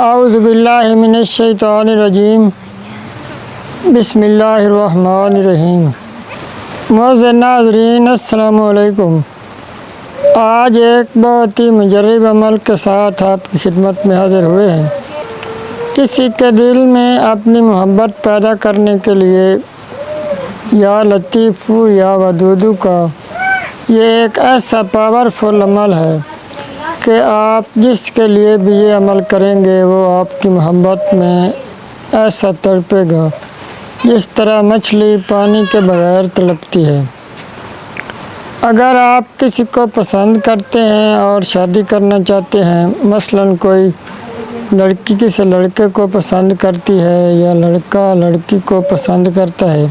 اعوذ باللہ من الشیطان الرجیم بسم اللہ الرحمن الرحیم۔ معزز ناظرین السلام علیکم۔ آج ایک بہت ہی مجرب عمل کے ساتھ آپ کی خدمت میں حاضر ہوئے ہیں۔ کسی کے دل میں اپنی محبت پیدا کرنے کے لیے یا لطیف یا ودود کا یہ ایک ایسا پاورفل عمل ہے کہ آپ جس کے لیے بھی یہ عمل کریں گے وہ آپ کی محبت میں ایسا تڑپے گا جس طرح مچھلی پانی کے بغیر تڑپتی ہے۔ اگر آپ کسی کو پسند کرتے ہیں اور شادی کرنا چاہتے ہیں، مثلاً کوئی لڑکی کسی لڑکے کو پسند کرتی ہے یا لڑکا لڑکی کو پسند کرتا ہے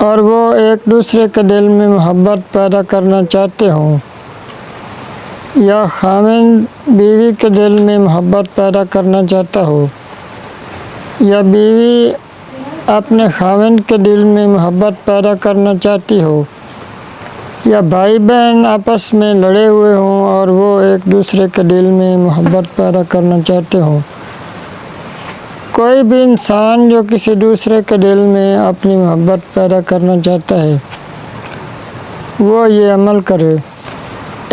اور وہ ایک دوسرے کے دل میں محبت پیدا کرنا چاہتے ہوں، یا خاوند بیوی کے دل میں محبت پیدا کرنا چاہتا ہو، یا بیوی اپنے خاوند کے دل میں محبت پیدا کرنا چاہتی ہو، یا بھائی بہن آپس میں لڑے ہوئے ہوں اور وہ ایک دوسرے کے دل میں محبت پیدا کرنا چاہتے ہوں، کوئی بھی انسان جو کسی دوسرے کے دل میں اپنی محبت پیدا کرنا چاہتا ہے وہ یہ عمل کرے۔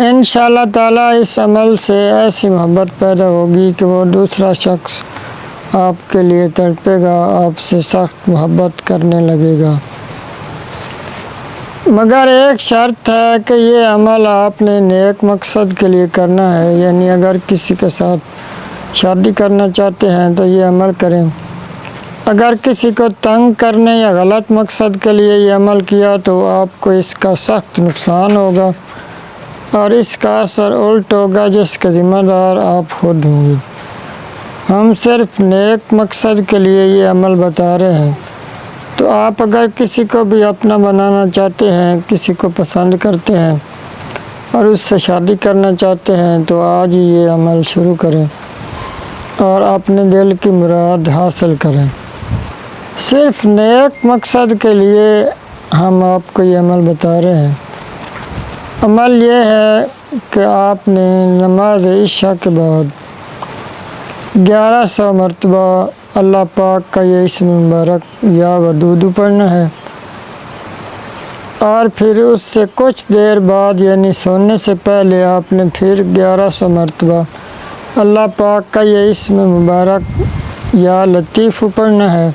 انشاءاللہ تعالیٰ اس عمل سے ایسی محبت پیدا ہوگی کہ وہ دوسرا شخص آپ کے لیے تڑپے گا، آپ سے سخت محبت کرنے لگے گا۔ مگر ایک شرط ہے کہ یہ عمل آپ نے نیک مقصد کے لیے کرنا ہے، یعنی اگر کسی کے ساتھ شادی کرنا چاہتے ہیں تو یہ عمل کریں۔ اگر کسی کو تنگ کرنے یا غلط مقصد کے لیے یہ عمل کیا تو آپ کو اس کا سخت نقصان ہوگا اور اس کا اثر الٹ ہوگا جس کے ذمہ دار آپ خود ہوں گے۔ ہم صرف نیک مقصد کے لیے یہ عمل بتا رہے ہیں، تو آپ اگر کسی کو بھی اپنا بنانا چاہتے ہیں، کسی کو پسند کرتے ہیں اور اس سے شادی کرنا چاہتے ہیں تو آج ہی یہ عمل شروع کریں اور اپنے دل کی مراد حاصل کریں۔ صرف نیک مقصد کے لیے ہم آپ کو یہ عمل بتا رہے ہیں۔ عمل یہ ہے کہ آپ نے نماز عشاء کے بعد 1100 مرتبہ اللہ پاک کا یہ اسم مبارک یا ودود پڑھنا ہے، اور پھر اس سے کچھ دیر بعد یعنی سونے سے پہلے آپ نے پھر 1100 مرتبہ اللہ پاک کا یہ اسم مبارک یا لطیف پڑھنا ہے،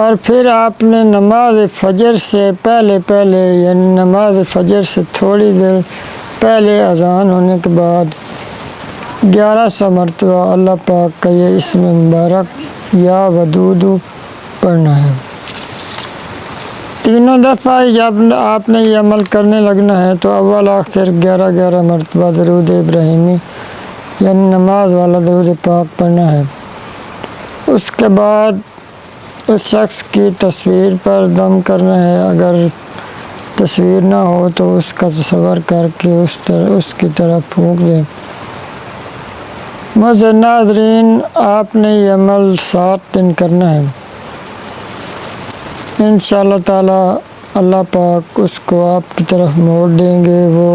اور پھر آپ نے نماز فجر سے پہلے یعنی نماز فجر سے تھوڑی دیر پہلے اذان ہونے کے بعد 1100 مرتبہ اللہ پاک کا یہ اسم مبارک یا ودود پڑھنا ہے۔ تینوں دفعہ جب آپ نے یہ عمل کرنے لگنا ہے تو اول آخر 11 مرتبہ درود ابراہیمی یعنی نماز والا درود پاک پڑھنا ہے۔ اس کے بعد اس شخص کی تصویر پر دم کرنا ہے، اگر تصویر نہ ہو تو اس کا تصور کر کے اس کی طرف پھونک دیں۔ معزز ناظرین، آپ نے یہ عمل 7 دن کرنا ہے۔ انشاءاللہ تعالیٰ اللہ پاک اس کو آپ کی طرف موڑ دیں گے، وہ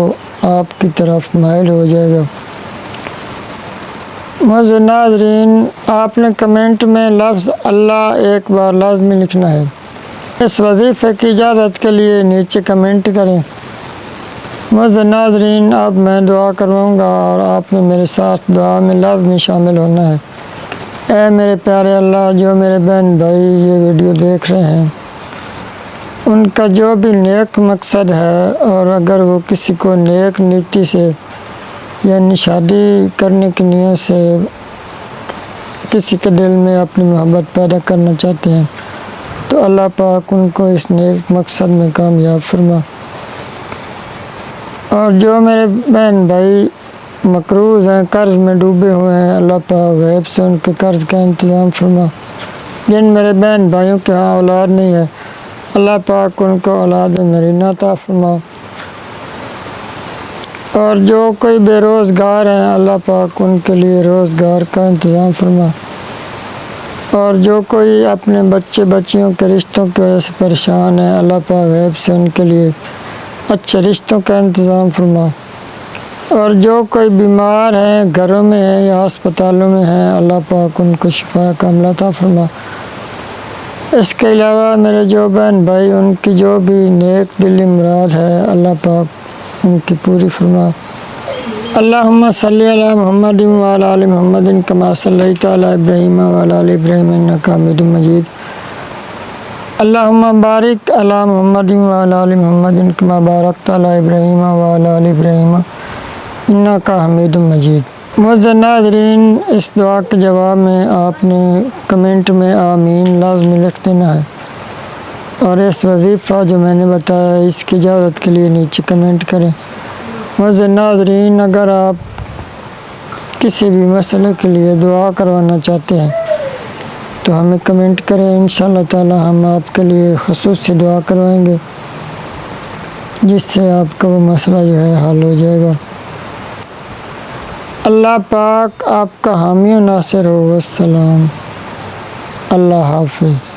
آپ کی طرف مائل ہو جائے گا۔ معزز ناظرین، آپ نے کمنٹ میں لفظ اللہ ایک بار لازمی لکھنا ہے۔ اس وظیفے کی اجازت کے لیے نیچے کمنٹ کریں۔ معزز ناظرین، اب میں دعا کرواؤں گا اور آپ نے میرے ساتھ دعا میں لازمی شامل ہونا ہے۔ اے میرے پیارے اللہ، جو میرے بہن بھائی یہ ویڈیو دیکھ رہے ہیں ان کا جو بھی نیک مقصد ہے، اور اگر وہ کسی کو نیک نیتی سے یعنی شادی کرنے کی نیت سے کسی کے دل میں اپنی محبت پیدا کرنا چاہتے ہیں تو اللہ پاک ان کو اس نیک مقصد میں کامیاب فرما۔ اور جو میرے بہن بھائی مقروض ہیں، قرض میں ڈوبے ہوئے ہیں، اللہ پاک غیب سے ان کے قرض کا انتظام فرما۔ جن میرے بہن بھائیوں کے ہاں اولاد نہیں ہے، اللہ پاک ان کو اولاد نرینہ عطا فرما۔ اور جو کوئی بے روزگار ہیں، اللہ پاک ان کے لیے روزگار کا انتظام فرما۔ اور جو کوئی اپنے بچے بچیوں کے رشتوں کی وجہ سے پریشان ہے، اللہ پاک غیب سے ان کے لیے اچھے رشتوں کا انتظام فرما۔ اور جو کوئی بیمار ہیں گھروں میں ہیں یا ہسپتالوں میں ہیں، اللہ پاک ان کو شفا کاملہ عطا فرما۔ اس کے علاوہ میرے جو بہن بھائی ان کی جو بھی نیک دلی مراد ہے اللہ پاک ان کی پوری فرما۔ اللہم صلی علی محمد وعلی آل محمد کما صلیت علی ابراہیم وعلی آل ابراہیم انک حمید مجید۔ اللہم بارک علی محمد وعلی آل محمد کما بارکت علی ابراہیم وعلی آل ابراہیم انک حمید مجید۔ معزز ناظرین، اس دعا کے جواب میں آپ نے کمنٹ میں آمین لازمی لکھ دینا ہے، اور اس وظیفہ جو میں نے بتایا اس کی اجازت کے لیے نیچے کمنٹ کریں۔ معزز ناظرین، اگر آپ کسی بھی مسئلے کے لیے دعا کروانا چاہتے ہیں تو ہمیں کمنٹ کریں، انشاءاللہ تعالی ہم آپ کے لیے خصوصی دعا کروائیں گے جس سے آپ کا وہ مسئلہ جو ہے حل ہو جائے گا۔ اللہ پاک آپ کا حامی و ناصر ہو۔ والسلام، اللہ حافظ۔